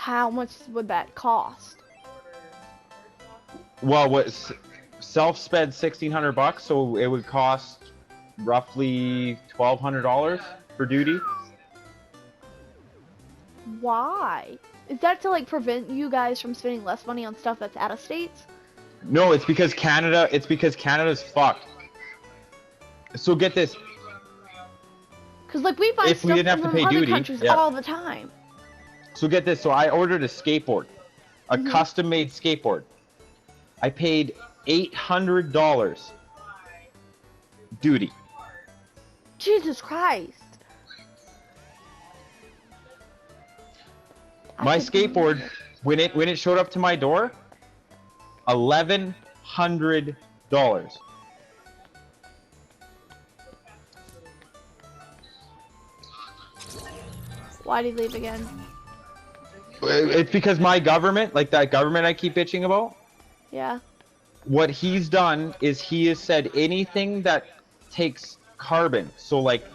How much would that cost? Well, self-sped $1,600, so it would cost roughly $1,200 for duty. Why? Is that to like prevent you guys from spending less money on stuff that's out of states? No, it's because Canada. It's because Canada's fucked. So get this. Because like we buy If we stuff didn't have to from pay other duty, countries yeah. all the time. So get this. So I ordered a skateboard, a custom-made skateboard. I paid $800 duty. Jesus Christ. My skateboard, when it showed up to my door, $1,100. Why did he leave again? It's because my government, like that government I keep bitching about, Yeah. what he's done is he has said anything that takes carbon, so like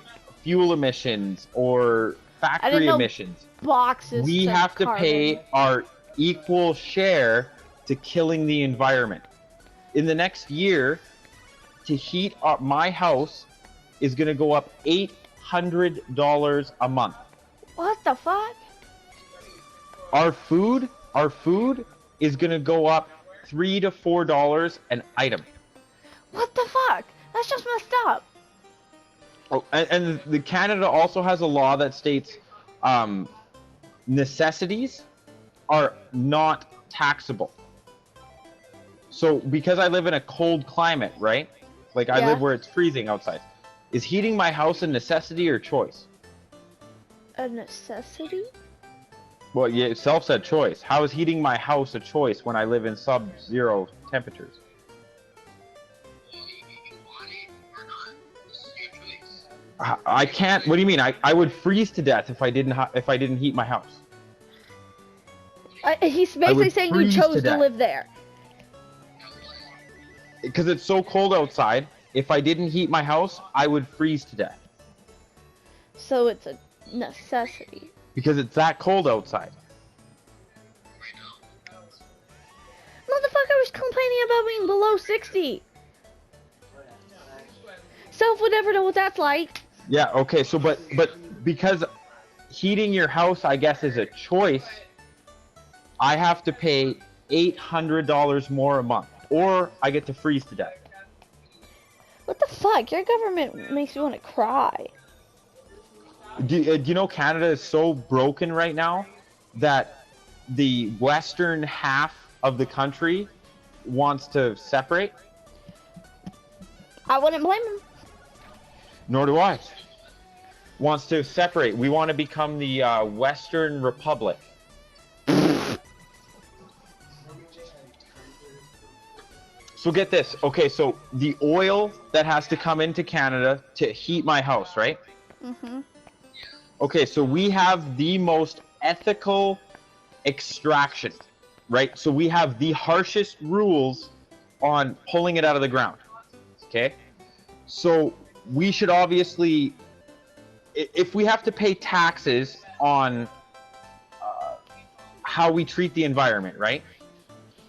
fuel emissions or factory emissions, Boxes. we have to pay our equal share to killing the environment. In the next year, to heat up my house is going to go up $800 a month. What the fuck? Our food is going to go up $3 to $4 an item. What the fuck? That's just messed up. Oh, and the Canada also has a law that states necessities are not taxable. So because I live in a cold climate, right? Like I live where it's freezing outside. Is heating my house a necessity or choice? A necessity? Well, yeah, self said choice. How is heating my house a choice when I live in sub-zero temperatures? I can't. What do you mean? I would freeze to death if I didn't heat my house. He's basically saying you chose to live there. Because it's so cold outside. If I didn't heat my house, I would freeze to death. So it's a necessity. Because it's that cold outside. Motherfucker was complaining about being below 60. Self would never know what that's like. Yeah, okay, so but because heating your house, I guess, is a choice, I have to pay $800 more a month. Or I get to freeze to death. What the fuck? Your government makes me want to cry. Do you know Canada is so broken right now that the western half of the country wants to separate? I wouldn't blame him. Nor do I. Wants to separate. We want to become the Western Republic. So get this. Okay, so the oil that has to come into Canada to heat my house, right? Mm-hmm. Okay, so we have the most ethical extraction, right? So we have the harshest rules on pulling it out of the ground, okay? So we should obviously, if we have to pay taxes on how we treat the environment, right?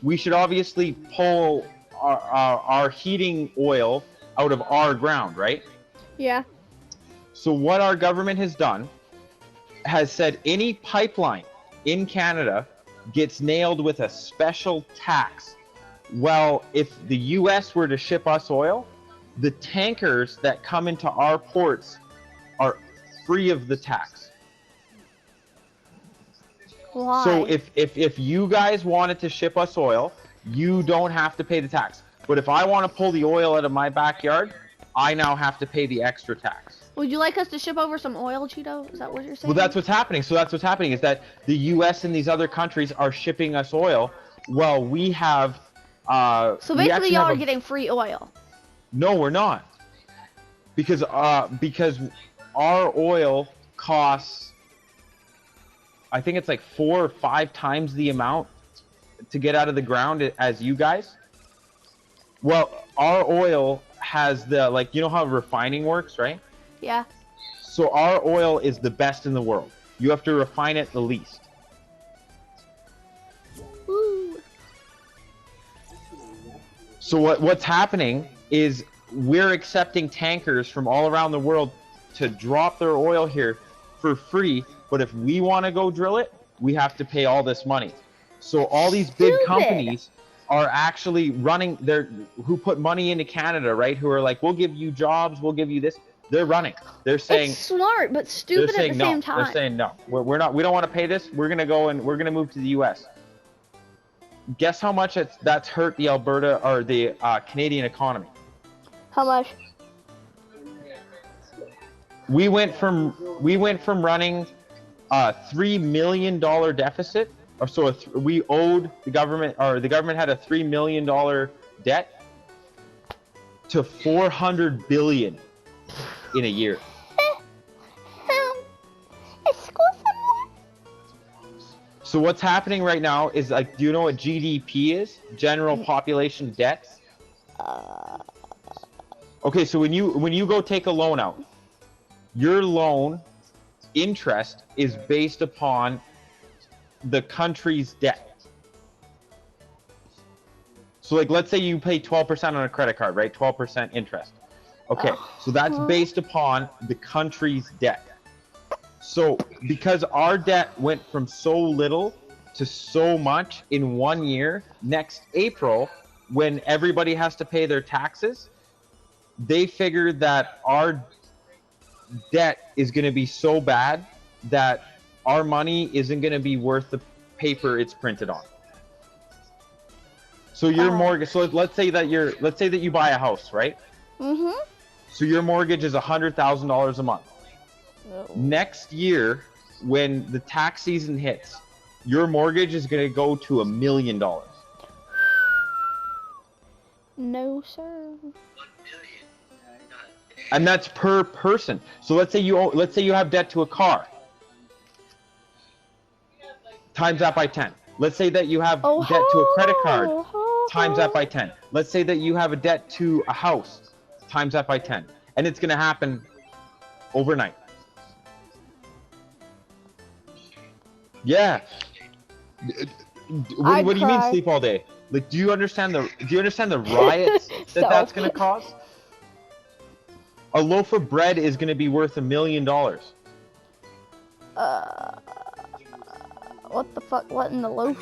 We should obviously pull our heating oil out of our ground, right? Yeah. So what our government has done has said any pipeline in Canada gets nailed with a special tax. Well, if the US were to ship us oil, the tankers that come into our ports are free of the tax. Why? So if you guys wanted to ship us oil, you don't have to pay the tax. But if I want to pull the oil out of my backyard, I now have to pay the extra tax. Would you like us to ship over some oil, Cheeto? Is that what you're saying? Well, that's what's happening. So that's what's happening is that the U.S. and these other countries are shipping us oil. Well, we have. So basically, y'all are getting free oil. No, we're not. Because our oil costs, I think it's like 4 or 5 times the amount to get out of the ground as you guys. Well, our oil has the, like, you know how refining works, right? Yeah. So our oil is the best in the world. You have to refine it the least. So what's happening is we're accepting tankers from all around the world to drop their oil here for free. But if we want to go drill it, we have to pay all this money. So all these big Stupid. companies are actually running who put money into Canada, right? Who are like, we'll give you jobs, we'll give you this. They're running. They're saying It's smart, but stupid at the no. same time. They're saying no. We don't want to pay this. We're gonna go and we're gonna move to the U.S. Guess how much that's hurt the Alberta or the Canadian economy? How much? We went from running a $3 million deficit, or so we owed the government, or the government had a $3 million debt, to $400 billion in a year. So what's happening right now is, like, do you know what GDP is? General population debt. Okay, so when you go take a loan out, your loan interest is based upon the country's debt. So, like, let's say you pay 12% on a credit card, right? 12% interest. Okay, so that's based upon the country's debt. So because our debt went from so little to so much in 1 year, next April, when everybody has to pay their taxes, they figured that our debt is going to be so bad that our money isn't going to be worth the paper it's printed on. So your mortgage, so let's say that you buy a house, right? Mm-hmm. So your mortgage is $100,000 a month. No. Next year, when the tax season hits, your mortgage is going to go to $1 million. No, sir. And that's per person. So let's say you have debt to a car. Times that by 10. Let's say that you have debt to a credit card. Times that by 10. Let's say that you have a debt to a house. Times that by 10. And it's going to happen overnight. Yeah. What do you mean sleep all day? Like, do you understand the riots that's going to cause? A loaf of bread is going to be worth $1 million. What the fuck? What in the loaf?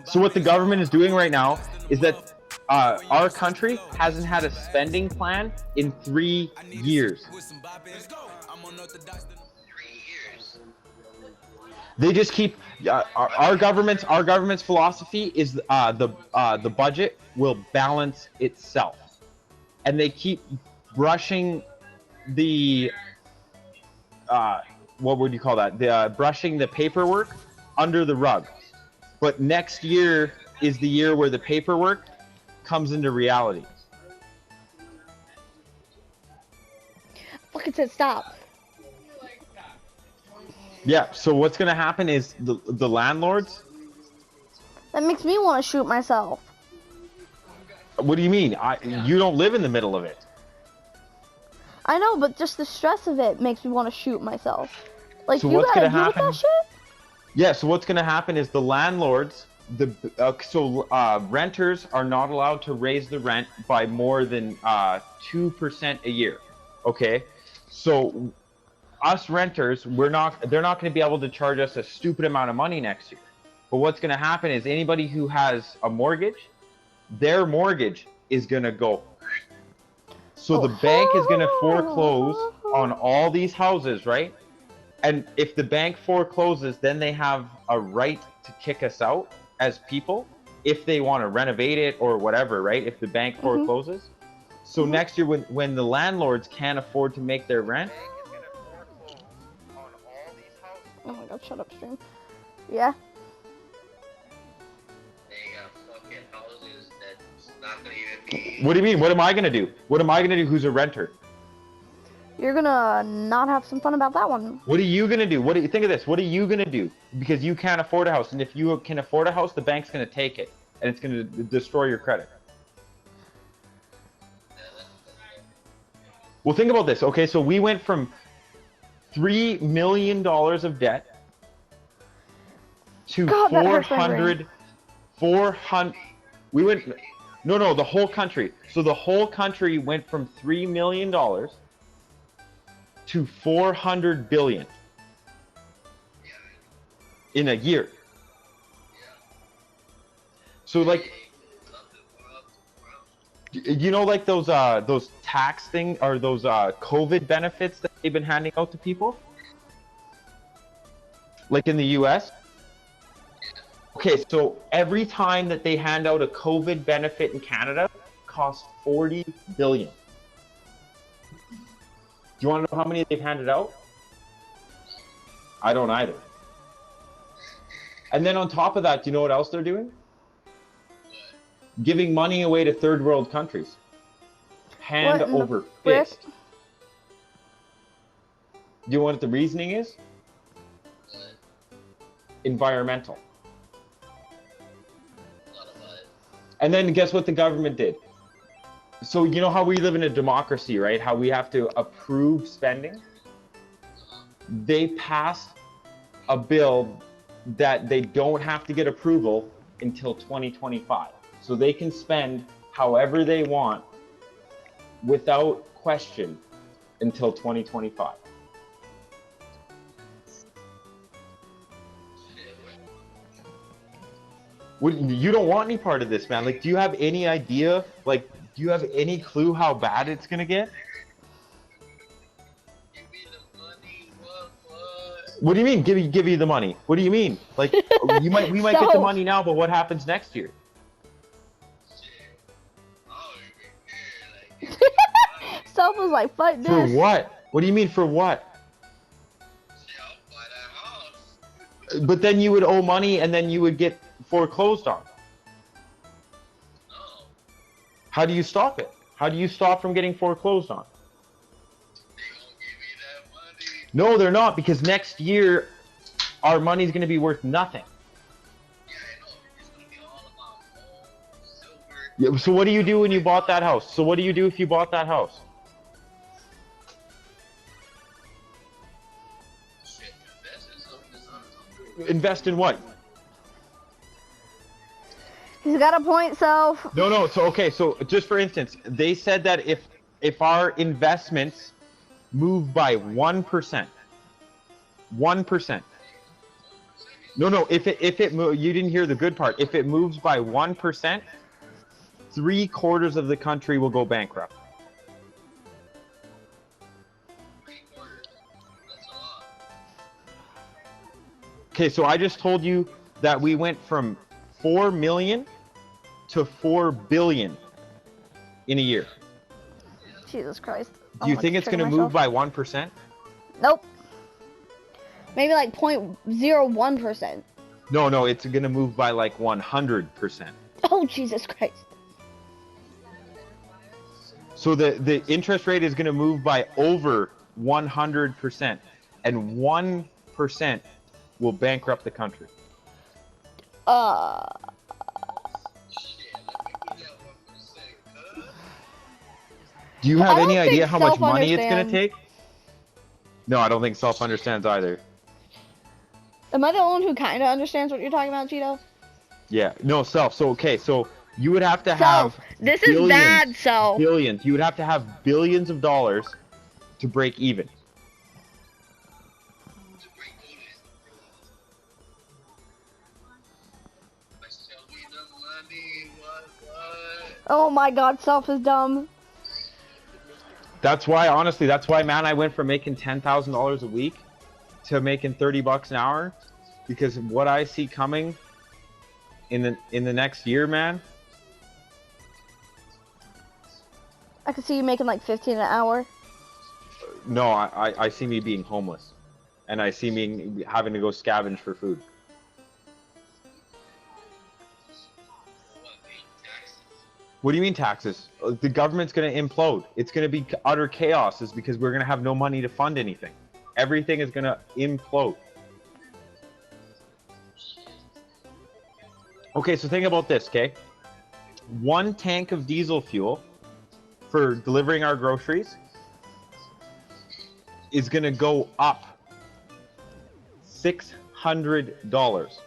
So what the government is doing right now is that our country hasn't had a spending plan in 3 years. They just keep our government's philosophy is the budget will balance itself, and they keep brushing the what would you call that? Brushing the paperwork under the rug. But next year is the year where the paperwork comes into reality. Fucking said stop. Yeah, so what's gonna happen is the landlords. That makes me want to shoot myself. What do you mean? You don't live in the middle of it. I know, but just the stress of it makes me want to shoot myself. Like, So you what's gotta gonna deal with happen? that shit? Yeah, so what's gonna happen is the landlords, renters are not allowed to raise the rent by more than 2% a year. Okay, so us renters, they're not going to be able to charge us a stupid amount of money next year. But what's going to happen is anybody who has a mortgage, their mortgage is going to go. So the bank is going to foreclose on all these houses, right? And if the bank forecloses, then they have a right to kick us out as people if they want to renovate it or whatever, right? If the bank forecloses. So next year, when the landlords can't afford to make their rent, Oh my god, shut up, stream. Yeah? what do you mean? What am I gonna do? What am I gonna do? Who's a renter? You're gonna not have some fun about that one. What are you gonna do? What do you think of this? What are you gonna do? Because you can't afford a house, and if you can afford a house, the bank's gonna take it, and it's gonna destroy your credit. Well, think about this. Okay, so we went from $3 million of debt to God, that hurts my brain. 400. We went. No, the whole country. So the whole country went from $3 million to 400 billion in a year. So like, you know, like those tax thing or those COVID benefits that they've been handing out to people, like in the U.S. Okay, so every time that they hand out a COVID benefit in Canada, it costs 40 billion. Do you want to know how many they've handed out? I don't either. And then on top of that, do you know what else they're doing? Giving money away to third world countries. Hand What in the over frick? fist. Do you know what the reasoning is? Environmental. And then guess what the government did? So you know how we live in a democracy, right? How we have to approve spending? They passed a bill that they don't have to get approval until 2025. So they can spend however they want without question until 2025. You don't want any part of this, man. Like, do you have any idea? Like, do you have any clue how bad it's gonna get? Give me the money, what? What do you mean? Give you the money? What do you mean? Like, we might get the So- money now, but what happens next year? Shit. I don't even care. Like, Self was like, fuck this. For what? What do you mean for what? shit, I'll buy that house. But then you would owe money, and then you would get foreclosed on. No. How do you stop it? How do you stop from getting foreclosed on? They gonna give me that money. No, they're not, because next year our money's going to be worth nothing. Yeah, I know. It's gonna be all about gold, silver. Yeah, so what do you do when you bought that house? So what do you do if you bought that house? Shit, invest in something. Invest in what? He's got a point, Self. No. So okay. So just for instance, they said that if our investments move by 1%, 1%. No. If you didn't hear the good part. If it moves by 1%, 3/4 of the country will go bankrupt. 3/4. That's a lot. Okay. So I just told you that we went from 4 million to 4 billion in a year. Jesus Christ. Do you think it's going to move by 1%? Nope. Maybe like 0.01%. No, it's going to move by like 100%. Oh, Jesus Christ. So the interest rate is going to move by over 100%, and 1% will bankrupt the country. Shit, let me get that 1%, cuz. Do you I have don't any idea think how much Self money it's going to understands. take? No, I don't think Self understands either. Am I the one who kind of understands what you're talking about, Cheeto? Yeah, no, Self. So okay, so you would have to Self, have this is billions, bad, Self. billions. You would have to have billions of dollars to break even. To break even. Let's tell me the money, what? Oh my God, Self is dumb. That's why, man, I went from making $10,000 a week to making $30 an hour, because what I see coming in the next year, man. I could see you making like 15 an hour. No, I see me being homeless, and I see me having to go scavenge for food. What, paying taxes? What do you mean taxes? The government's going to implode. It's going to be utter chaos, is because we're going to have no money to fund anything. Everything is going to implode. Okay, so think about this, okay? 1 tank of diesel fuel for delivering our groceries is going to go up $600.